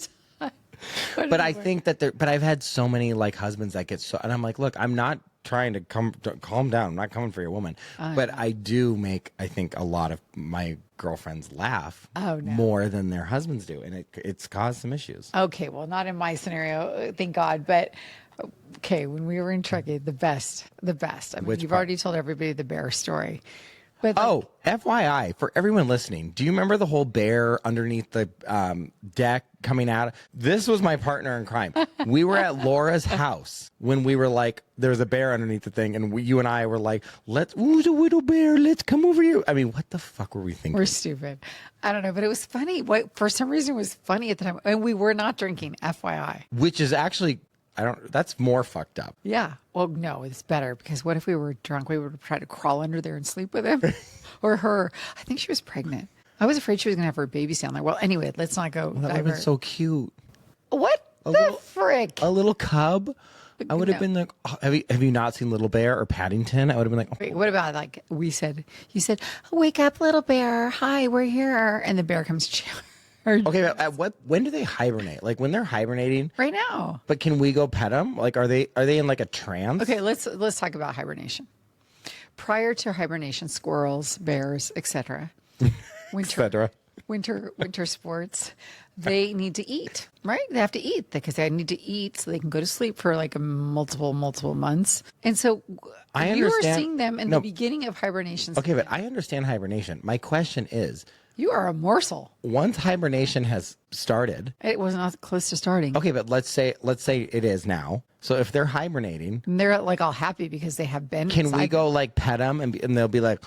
But I think that but I've had so many like husbands that get so, and I'm like, look, I'm not trying to calm down. I'm not coming for your woman. But I do make, I think, a lot of my girlfriends laugh more than their husbands do. And it's caused some issues. Okay, well, not in my scenario, thank God. But okay, when we were in Trekkie, the best. I mean, you've already told everybody the bear story. But FYI, for everyone listening, do you remember the whole bear underneath the deck coming out? This was my partner in crime. We were at Laura's house when we were like, there's a bear underneath the thing. And you and I were like, who's a little bear? Let's come over here. I mean, what the fuck were we thinking? We're stupid. I don't know, but it was funny. For some reason, it was funny at the time. And we were not drinking, FYI. Which is actually... that's more fucked up. Yeah. Well, no, it's better because what if we were drunk? We would try to crawl under there and sleep with him or her. I think she was pregnant. I was afraid she was going to have her baby down there. Well, anyway, let's not go. Well, that would have been so cute. What the frick? A little cub. I would have been like, have you not seen Little Bear or Paddington? I would have been like, oh. Wait, what about like you said, wake up, little bear. Hi, we're here. And the bear comes Okay, but when do they hibernate? Like when they're hibernating? Right now. But can we go pet them? Like are they in like a trance? Okay, let's talk about hibernation. Prior to hibernation, squirrels, bears, etc. Winter sports, they need to eat, right? They have to eat because they need to eat so they can go to sleep for like multiple months. And so you are seeing them in the beginning of hibernation. Okay, but I understand hibernation. My question is, you are a morsel. Once hibernation has started. It was not close to starting. Okay, but let's say it is now. So if they're hibernating. And they're like all happy because they have been. Can we go like pet them and they'll be like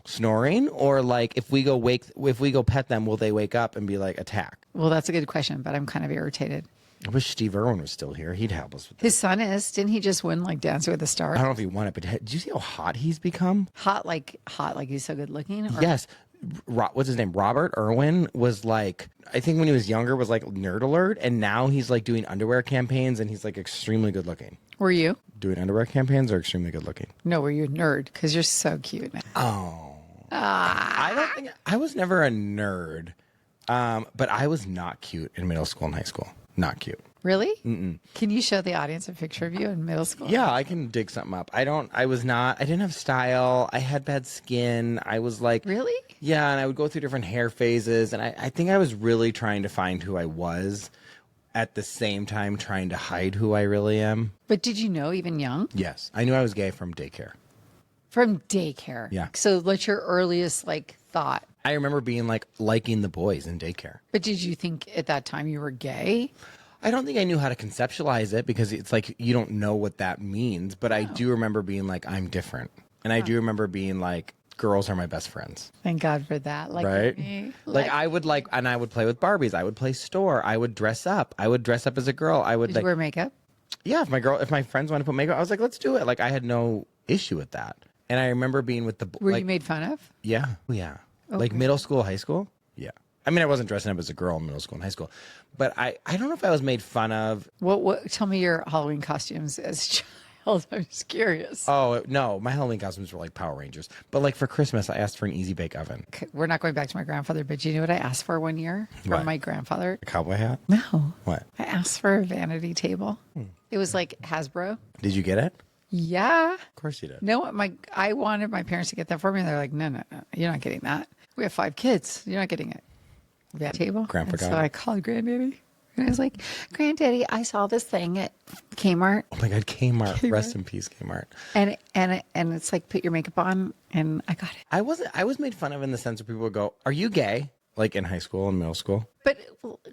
snoring? Or like if we go pet them, will they wake up and be like attack? Well, that's a good question, but I'm kind of irritated. I wish Steve Irwin was still here. He'd help us with that. His son is. Didn't he just win like Dancing with the Stars? I don't know if he won it, but did you see how hot he's become? Hot like he's so good looking? Or? Yes. What's his name? Robert Irwin was like, I think when he was younger was like Nerd Alert, and now he's like doing underwear campaigns and he's like extremely good looking. Were you? Doing underwear campaigns or extremely good looking? No, were you a nerd? Because you're so cute now. Oh. I don't think I was never a nerd. But I was not cute in middle school and high school. Not cute. Really? Can you show the audience a picture of you in middle school? Yeah, I can dig something up. I didn't have style. I had bad skin. I was like, Really? yeah, and I would go through different hair phases. And I think I was really trying to find who I was at the same time trying to hide who I really am. But did you know even young? Yes. I knew I was gay from daycare. From daycare. Yeah. So what's your earliest thought? I remember being liking the boys in daycare. But did you think at that time you were gay? I don't think I knew how to conceptualize it because it's like you don't know what that means. But I do remember being like, I'm different. And I do remember being like, girls are my best friends. Thank God for that. Right? Me. I would and I would play with Barbies. I would play store. I would dress up. I would dress up as a girl. I would Did you wear makeup? Yeah, if my friends wanted to put makeup, I was like, let's do it. I had no issue with that. And I remember being with the Were you made fun of? Yeah. Yeah. Okay. Middle school, high school? Yeah. I mean, I wasn't dressing up as a girl in middle school and high school, but I don't know if I was made fun of. What tell me your Halloween costumes as a child. I'm just curious. Oh, no, my Halloween costumes were like Power Rangers. But for Christmas, I asked for an easy bake oven. Okay, we're not going back to my grandfather, but you know what I asked for one year from What? my grandfather? A cowboy hat? No. What? I asked for a vanity table. It was like Hasbro. Did you get it? Yeah. Of course you did. No, I wanted my parents to get that for me. And they're like, no, you're not getting that. We have 5 kids. You're not getting it. That table. Grandpa And got so it. I called Granddaddy. And I was like, Granddaddy, I saw this thing at Kmart. Oh my God, Kmart. Rest in peace, Kmart. And it's like, put your makeup on. And I got it. I was made fun of in the sense where people would go, are you gay? In high school and middle school. But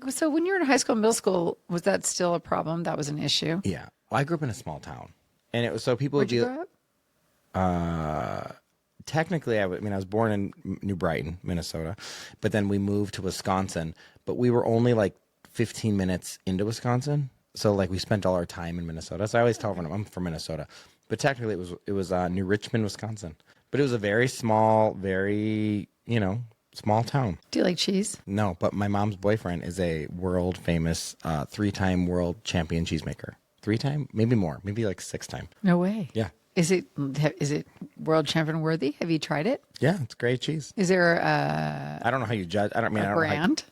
so when you were in high school and middle school, was that still a problem? That was an issue? Yeah. Well, I grew up in a small town. And it was so people Where'd would you be. grow up? Technically, I mean, I was born in New Brighton, Minnesota, but then we moved to Wisconsin. But we were only 15 minutes into Wisconsin, so we spent all our time in Minnesota. So I always tell everyone I'm from Minnesota, but technically it was New Richmond, Wisconsin. But it was a very small, very small town. Do you like cheese? No, but my mom's boyfriend is a world famous 3-time world champion cheesemaker. 3-time, maybe more, maybe 6-time. No way. Yeah. Is it world champion worthy? Have you tried it? Yeah, it's great cheese. Is there I don't know how you judge. I don't know how brand?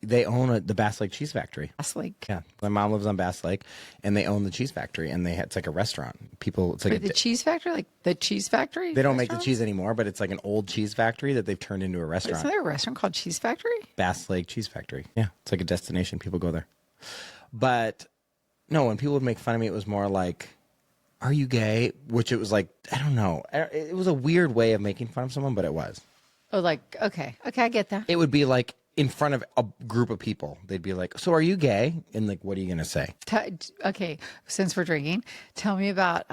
they own the Bass Lake Cheese Factory. Bass Lake. Yeah, my mom lives on Bass Lake, and they own the cheese factory, and it's like a restaurant. It's like The cheese factory, the cheese factory. they don't make the cheese anymore, but it's like an old cheese factory that they've turned into a Isn't restaurant. there a restaurant called Cheese Factory? Bass Lake Cheese Factory. Yeah, it's like a destination. People go there. But no, when people would make fun of me, it was more like, "Are you gay?" Which it was I don't know. It was a weird way of making fun of someone, but it was. Oh, okay, I get that. It would be in front of a group of people. They'd be like, "So are you gay?" And what are you gonna say? Okay, since we're drinking, tell me about.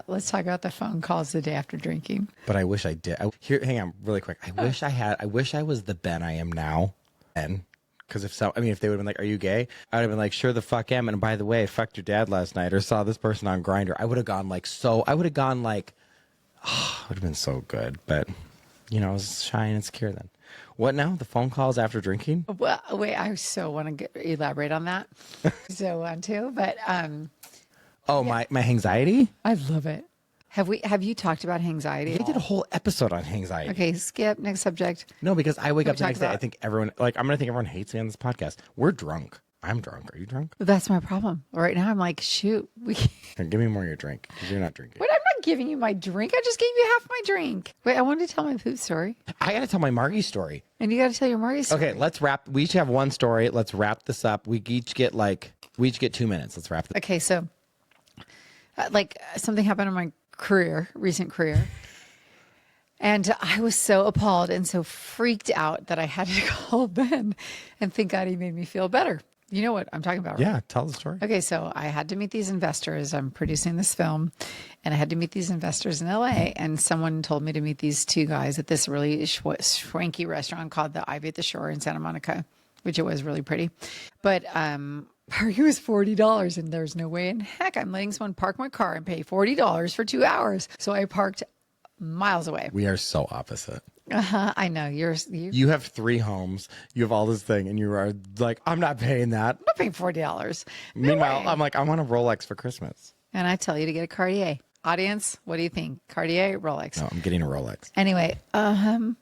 Let's talk about the phone calls the day after drinking. But I wish I did. Hang on, really quick. I wish I was the Ben I am now. Ben, because if they would have been like, "Are you gay?" I would have been like, "Sure the fuck am." And by the way, I fucked your dad last night, or saw this person on Grindr. I would have gone I would have gone it would have been so good. But I was shy and insecure then. What now? The phone calls after drinking? Well, wait, I so want to elaborate on that. So want to, but Oh, yeah. my anxiety? I love it. Have you talked about anxiety? I did a whole episode on anxiety. Okay, skip next subject. No, because I wake up the talk next day. I about- think everyone I'm gonna think everyone hates me on this podcast. We're drunk. I'm drunk. Are you drunk? That's my problem. Right now, I'm like, shoot, Here, give me more of your drink because you're not drinking. Wait, I'm not giving you my drink. I just gave you half my drink. Wait, I wanted to tell my poop story. I gotta tell my Margie story. And you got to tell your Margie story. Okay, let's wrap. We each have one story. Let's wrap this up. We each get 2 minutes. Let's wrap this. Okay, so something happened in my recent career. And I was so appalled and so freaked out that I had to call Ben, and thank God he made me feel better. You know what I'm talking about, right? Yeah, tell the story. Okay, so I had to meet these investors. I'm producing this film, and I had to meet these investors in LA. And someone told me to meet these 2 guys at this really swanky restaurant called the Ivy at the Shore in Santa Monica, which it was really pretty. But parking was $40, and there's no way in heck I'm letting someone park my car and pay $40 for 2 hours. So I parked miles away. We are so opposite. I know You have 3 homes. You have all this thing, and you are like, I'm not paying that. I'm not paying $40. No Meanwhile, way. I'm like, I want a Rolex for Christmas. And I tell you to get a Cartier. Audience, what do you think? Cartier, Rolex? No, I'm getting a Rolex. Anyway, don't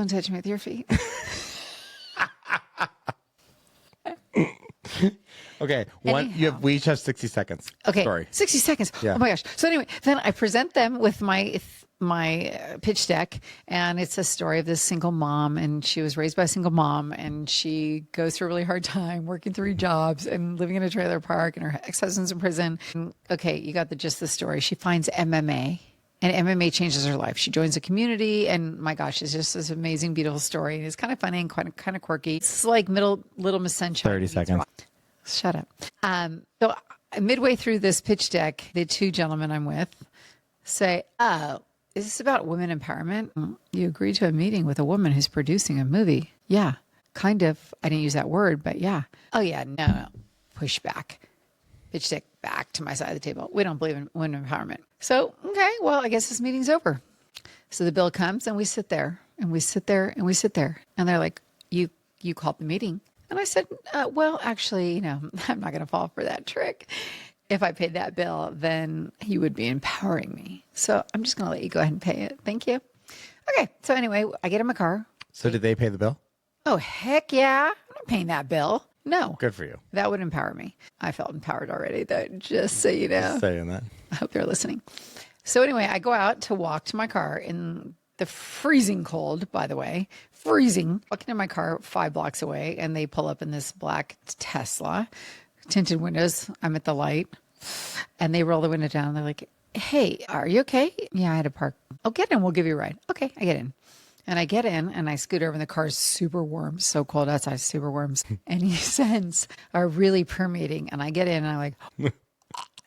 touch me with your feet. Okay, Anyhow. we each have 60 seconds. Okay, Story. 60 seconds. Yeah. Oh my gosh. So anyway, then I present them with my pitch deck, and it's a story of this single mom, and she was raised by a single mom, and she goes through a really hard time working 3 jobs and living in a trailer park, and her ex-husband's in prison. And, okay, you got the gist of the story. She finds MMA. And MMA changes her life. She joins a community, and my gosh, it's just this amazing, beautiful story. And it's kind of funny and kind of quirky. It's like Little Miss Sunshine. 30 seconds. Shut up. So midway through this pitch deck, the 2 gentlemen I'm with say, "Oh, is this about women empowerment? You agreed to a meeting with a woman who's producing a movie." Yeah, kind of. I didn't use that word, but yeah. Oh yeah, no. Push back. Pitch deck back to my side of the table. We don't believe in women empowerment. So, okay, well, I guess this meeting's over. So the bill comes, and we sit there, and we sit there, and we sit there. And they're like, you called the meeting. And I said, well, actually, I'm not going to fall for that trick. If I paid that bill, then he would be empowering me. So I'm just going to let you go ahead and pay it. Thank you. Okay. So anyway, I get in my car. So did they pay the bill? Oh, heck yeah. I'm not paying that bill. No. Good for you. That would empower me. I felt empowered already, though, just so you know. Saying that. I hope they're listening. So anyway, I go out to walk to my car in the freezing cold, by the way, freezing. Walking to my car 5 blocks away, and they pull up in this black Tesla, tinted windows. I'm at the light, and they roll the window down. They're like, "Hey, are you okay?" "Yeah, I had to park." "Oh, get in. We'll give you a ride." Okay, I get in. And I get in, and I scoot over, and the car's super warm, so cold outside, super warm. Any scents are really permeating. And I get in, and I'm like,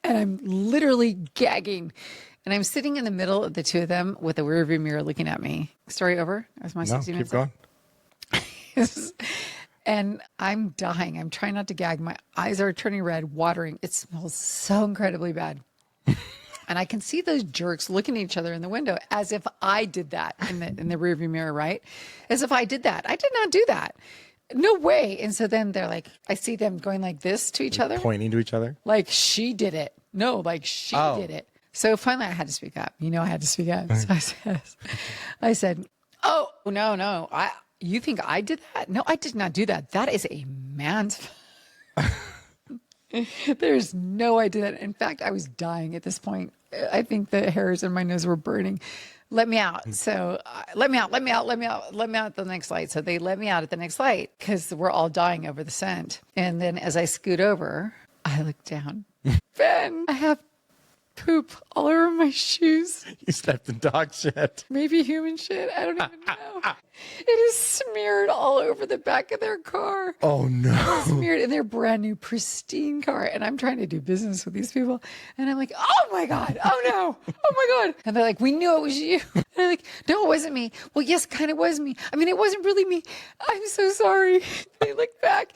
and I'm literally gagging. And I'm sitting in the middle of the 2 of them with a rearview mirror looking at me. Story over? That's my 60 minutes. Keep going. And I'm dying. I'm trying not to gag. My eyes are turning red, watering. It smells so incredibly bad. And I can see those jerks looking at each other in the window as if I did that in the rearview mirror, right? As if I did that. I did not do that. No way. And so then they're like, I see them going like this to each other. Pointing to each other? Like she did it. No, like she did it. So finally I had to speak up. I had to speak up. So I said, "Oh, no. You think I did that? No, I did not do that. That is a man's..." There's no I did that. In fact, I was dying at this point. I think the hairs in my nose were burning. "Let me out." So let me out at the next light. So they let me out at the next light because we're all dying over the scent. And then as I scoot over, I look down. Ben, I have poop all over my shoes. You stepped in dog shit. Maybe human shit. I don't even know. It is smeared all over the back of their car. Oh, no. Smeared in their brand new pristine car. And I'm trying to do business with these people. And I'm like, "Oh my God. Oh no. Oh my God." And they're like, "We knew it was you." And I'm like, "No, it wasn't me." "Well, yes, kind of was me. I mean, it wasn't really me. I'm so sorry." They look back,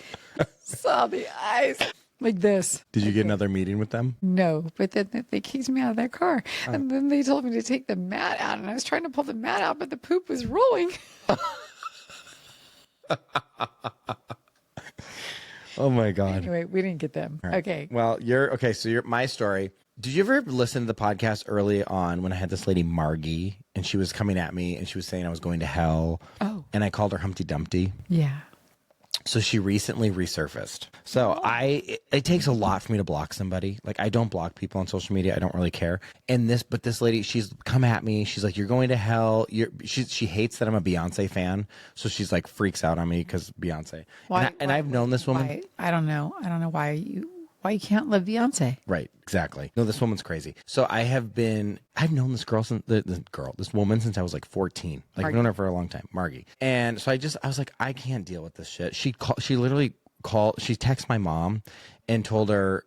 saw the eyes. Like this. Did you get another meeting with them? No, but then they kicked me out of their car. And then they told me to take the mat out. And I was trying to pull the mat out, but the poop was rolling. Oh my God. Anyway, we didn't get them. Right. Okay. Well, so my story. Did you ever listen to the podcast early on when I had this lady, Margie, and she was coming at me and she was saying I was going to hell? Oh. And I called her Humpty Dumpty. Yeah. So she recently resurfaced. So it takes a lot for me to block somebody. Like I don't block people on social media. I don't really care. But this lady, she's come at me. She's like, "You're going to hell." She hates that I'm a Beyonce fan. So she's like freaks out on me because Beyonce. Why, and I've known this woman. Why, I don't know why you can't love Beyonce. Right. Exactly. No, this woman's crazy. So I've known this girl this woman since I was like 14. Like I've known her for a long time, Margie. And so I was like, I can't deal with this shit. She texted my mom and told her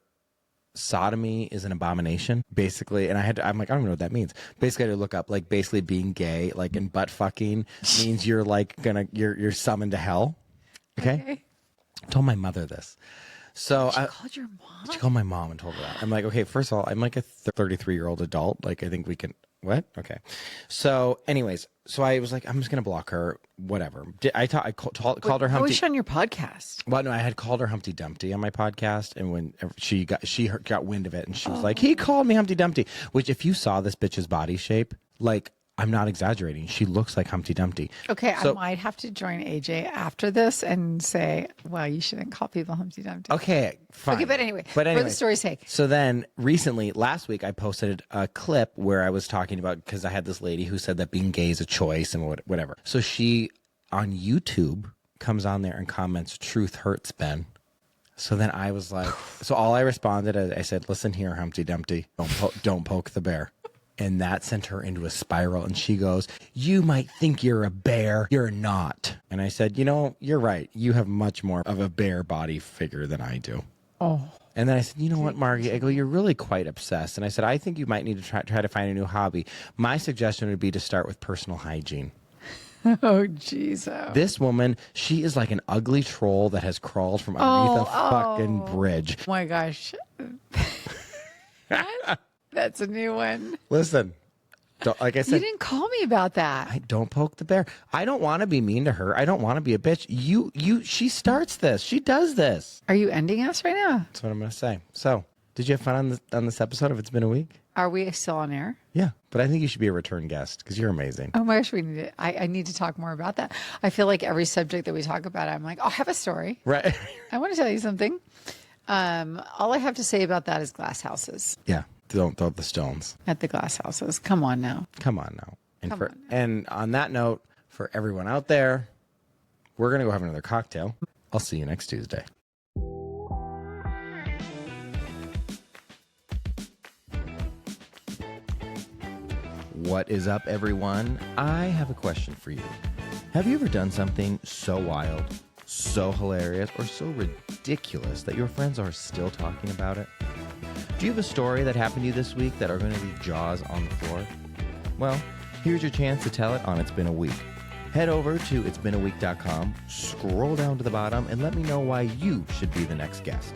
sodomy is an abomination, basically. And I'm like, I don't even know what that means. Basically, I had to look up, like, basically being gay, like, and butt fucking means you're like you're summoned to hell. Okay. I told my mother this. So She called your mom? She called my mom and told her that. I'm like, okay, first of all, I'm like a 33-year-old adult. Like, I think we can, what? Okay. So anyways, so I was like, I'm just going to block her, whatever. I called her Humpty. I was on your podcast. Well, no, I had called her Humpty Dumpty on my podcast. And when she got wind of it and she was like, he called me Humpty Dumpty, which if you saw this bitch's body shape, like, I'm not exaggerating. She looks like Humpty Dumpty. Okay, So- I might have to join AJ after this and say, well, you shouldn't call people Humpty Dumpty. Okay, fine. Okay, but anyway, for the story's sake. So then recently, last week, I posted a clip where I was talking about, because I had this lady who said that being gay is a choice and whatever. So she, on YouTube, comes on there and comments, "Truth hurts, Ben." So then I was like, so all I responded, I said, "Listen here, Humpty Dumpty, don't poke the bear." And that sent her into a spiral. And she goes, "You might think you're a bear. You're not." And I said, "You're right. You have much more of a bear body figure than I do." Oh. And then I said, "You know what, Margie?" I go, "You're really quite obsessed." And I said, "I think you might need to try to find a new hobby. My suggestion would be to start with personal hygiene." Oh, jeez. This woman, she is like an ugly troll that has crawled from underneath a fucking bridge. Oh my gosh. That's a new one. Listen, like I said, You didn't call me about that. I don't poke the bear. I don't want to be mean to her. I don't want to be a bitch. She starts this. She does this. Are you ending us right now? That's what I'm going to say. So, did you have fun on this episode? If it's been a week? Are we still on air? Yeah, but I think you should be a return guest because you're amazing. Oh my gosh, I need to talk more about that. I feel like every subject that we talk about, I'm like, I have a story. Right. I want to tell you something. All I have to say about that is glass houses. Yeah. Don't throw the stones. At the glass houses. Come on now. Come on now. Come And on that note, for everyone out there, we're going to go have another cocktail. I'll see you next Tuesday. What is up, everyone? I have a question for you. Have you ever done something so wild, so hilarious, or so ridiculous that your friends are still talking about it? Do you have a story that happened to you this week that are going to leave jaws on the floor? Well, here's your chance to tell it on It's Been a Week. Head over to itsbeenaweek.com, scroll down to the bottom, and let me know why you should be the next guest.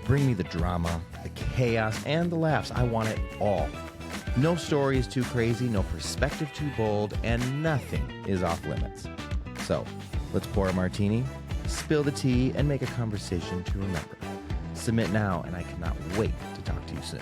Bring me the drama, the chaos, and the laughs. I want it all. No story is too crazy, no perspective too bold, and nothing is off limits. So, let's pour a martini, spill the tea, and make a conversation to remember. Submit now, and I cannot wait to talk to you soon.